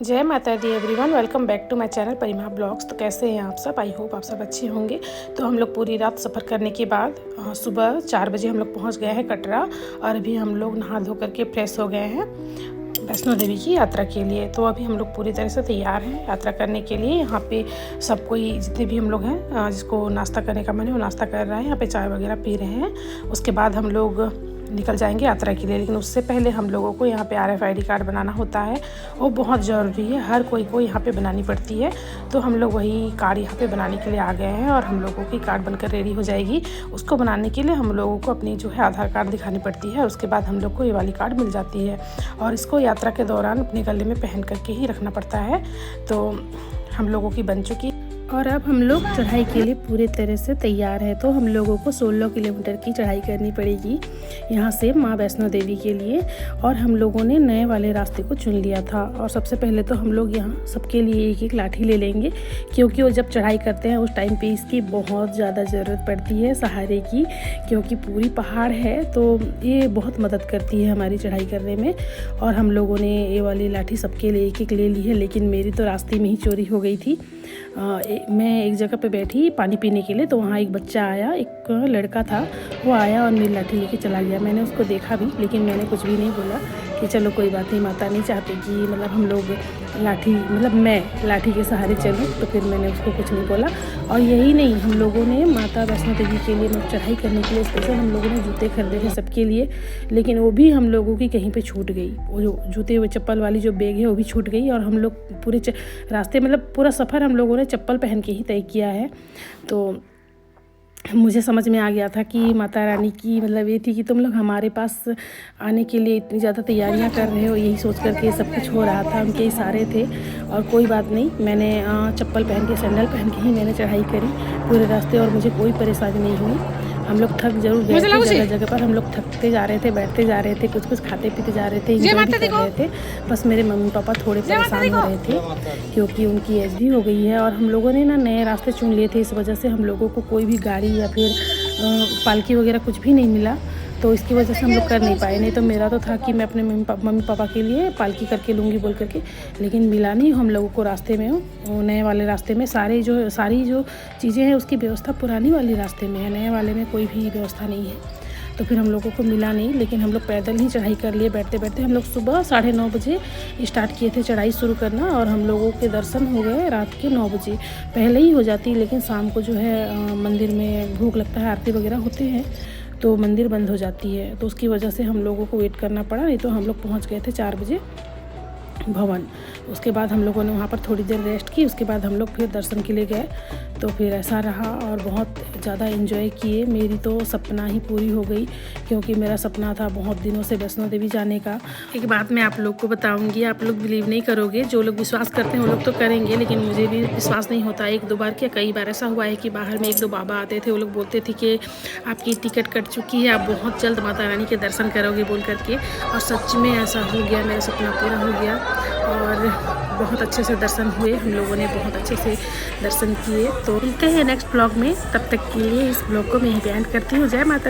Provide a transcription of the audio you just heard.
जय माता दी everyone, welcome back to my channel Parima blogs. तो कैसे हैं आप सब? आई होप आप सब अच्छे होंगे। तो हम लोग पूरी रात सफ़र करने के बाद सुबह 4 बजे हम लोग पहुंच गए हैं कटरा, और अभी हम लोग नहा धो करके फ्रेश हो गए हैं वैष्णो देवी की यात्रा के लिए। तो अभी हम लोग पूरी तरह से तैयार हैं यात्रा करने के लिए। यहाँ पे सब कोई, जितने भी हम लोग हैं, जिसको नाश्ता करने का मन है वो नाश्ता कर रहा है, यहाँ पे चाय वगैरह पी रहे हैं। उसके बाद हम लोग निकल जाएंगे यात्रा के लिए। लेकिन उससे पहले हम लोगों को यहाँ पे RFID कार्ड बनाना होता है, वो बहुत ज़रूरी है, हर कोई को यहाँ पे बनानी पड़ती है। तो हम लोग वही कार्ड यहाँ पे बनाने के लिए आ गए हैं, और हम लोगों की कार्ड बनकर रेडी हो जाएगी। उसको बनाने के लिए हम लोगों को अपनी जो है आधार कार्ड दिखानी पड़ती है। उसके बाद हम लोग को ये वाली कार्ड मिल जाती है, और इसको यात्रा के दौरान अपने गले में पहन करके ही रखना पड़ता है। तो हम लोगों की बन चुकी, और अब हम लोग चढ़ाई के लिए पूरी तरह से तैयार है। तो हम लोगों को 16 किलोमीटर की चढ़ाई करनी पड़ेगी यहाँ से माँ वैष्णो देवी के लिए। और हम लोगों ने नए वाले रास्ते को चुन लिया था। और सबसे पहले तो हम लोग यहाँ सबके लिए एक एक लाठी ले लेंगे, क्योंकि वो जब चढ़ाई करते हैं उस टाइम पे इसकी बहुत ज़्यादा ज़रूरत पड़ती है सहारे की, क्योंकि पूरी पहाड़ है। तो ये बहुत मदद करती है हमारी चढ़ाई करने में। और हम लोगों ने ये वाली लाठी सबके लिए एक एक ले ली है, लेकिन मेरी तो रास्ते में ही चोरी हो गई थी। मैं एक जगह पे बैठी पानी पीने के लिए, तो वहाँ एक बच्चा आया, एक लड़का था, वो आया और मेरी लाठी लेके चला गया। मैंने उसको देखा भी, लेकिन मैंने कुछ भी नहीं बोला कि चलो कोई बात नहीं, माता नहीं चाहती कि मतलब हम लोग लाठी, मतलब मैं लाठी के सहारे चलूँ। तो फिर मैंने उसको कुछ नहीं बोला। और यही नहीं, हम लोगों ने माता वैष्णो देवी के लिए मतलब चढ़ाई करने के लिए स्पेशल हम लोगों ने जूते खरीदे थे सबके लिए, लेकिन वो भी हम लोगों की कहीं पे छूट गई। वो जो जूते वो चप्पल वाली जो बैग है वो भी छूट गई, और हम लोग पूरे रास्ते, मतलब पूरा सफ़र हम लोगों ने चप्पल पहन के ही तय किया है। तो मुझे समझ में आ गया था कि माता रानी की मतलब ये थी कि तुम लोग हमारे पास आने के लिए इतनी ज़्यादा तैयारियां कर रहे हो, यही सोच कर के सब कुछ हो रहा था, उनके इशारे थे। और कोई बात नहीं, मैंने चप्पल पहन के, सैंडल पहन के ही मैंने चढ़ाई करी पूरे रास्ते, और मुझे कोई परेशानी नहीं हुई। हम लोग थक जरूर गए थे, जगह जगह पर हम लोग थकते जा रहे थे, बैठते जा रहे थे, कुछ कुछ खाते पीते जा रहे थे, एंजॉय भी कर रहे थे। बस मेरे मम्मी पापा थोड़े परेशान हो रहे थे, क्योंकि उनकी एज भी हो गई है। और हम लोगों ने ना नए रास्ते चुन लिए थे, इस वजह से हम लोगों को कोई भी गाड़ी या फिर पालकी वगैरह कुछ भी नहीं मिला। तो इसकी वजह से हम लोग कर नहीं पाए। नहीं तो मेरा तो था कि मैं अपने मम्मी पापा के लिए पालकी करके लूँगी बोल करके, लेकिन मिला नहीं हम लोगों को रास्ते में। वो नए वाले रास्ते में सारी जो चीज़ें हैं उसकी व्यवस्था पुरानी वाले रास्ते में है, नए वाले में कोई भी व्यवस्था नहीं है। तो फिर हम लोगों को मिला नहीं, लेकिन हम लोग पैदल ही चढ़ाई कर लिए बैठते बैठते। हम लोग सुबह 9:30 बजे स्टार्ट किए थे चढ़ाई शुरू करना, और हम लोगों के दर्शन हो गए रात के 9 बजे। पहले ही हो जाती, लेकिन शाम को जो है मंदिर में भोग लगता है, आरती वगैरह होते हैं, तो मंदिर बंद हो जाती है। तो उसकी वजह से हम लोगों को वेट करना पड़ा, नहीं तो हम लोग पहुंच गए थे 4 बजे भवन। उसके बाद हम लोगों ने वहाँ पर थोड़ी देर रेस्ट की, उसके बाद हम लोग फिर दर्शन के लिए गए। तो फिर ऐसा रहा, और बहुत ज़्यादा एंजॉय किए। मेरी तो सपना ही पूरी हो गई, क्योंकि मेरा सपना था बहुत दिनों से वैष्णो देवी जाने का। एक बात मैं आप लोग को बताऊंगी, आप लोग बिलीव नहीं करोगे, जो लोग विश्वास करते हैं वो लोग तो करेंगे, लेकिन मुझे भी विश्वास नहीं होता। 1-2 बार क्या, कई बार ऐसा हुआ है कि बाहर में 1-2 बाबा आते थे, वो लोग बोलते थे कि आपकी टिकट कट चुकी है, आप बहुत जल्द माता रानी के दर्शन करोगे बोल करके। और सच में ऐसा हो गया, मेरा सपना पूरा हो गया, और बहुत अच्छे से दर्शन हुए। हम लोगों ने बहुत अच्छे से दर्शन किए। तो मिलते हैं नेक्स्ट ब्लॉग में, तब तक के लिए इस ब्लॉग को मैं यहीं पे एंड करती हूँ। जय माता।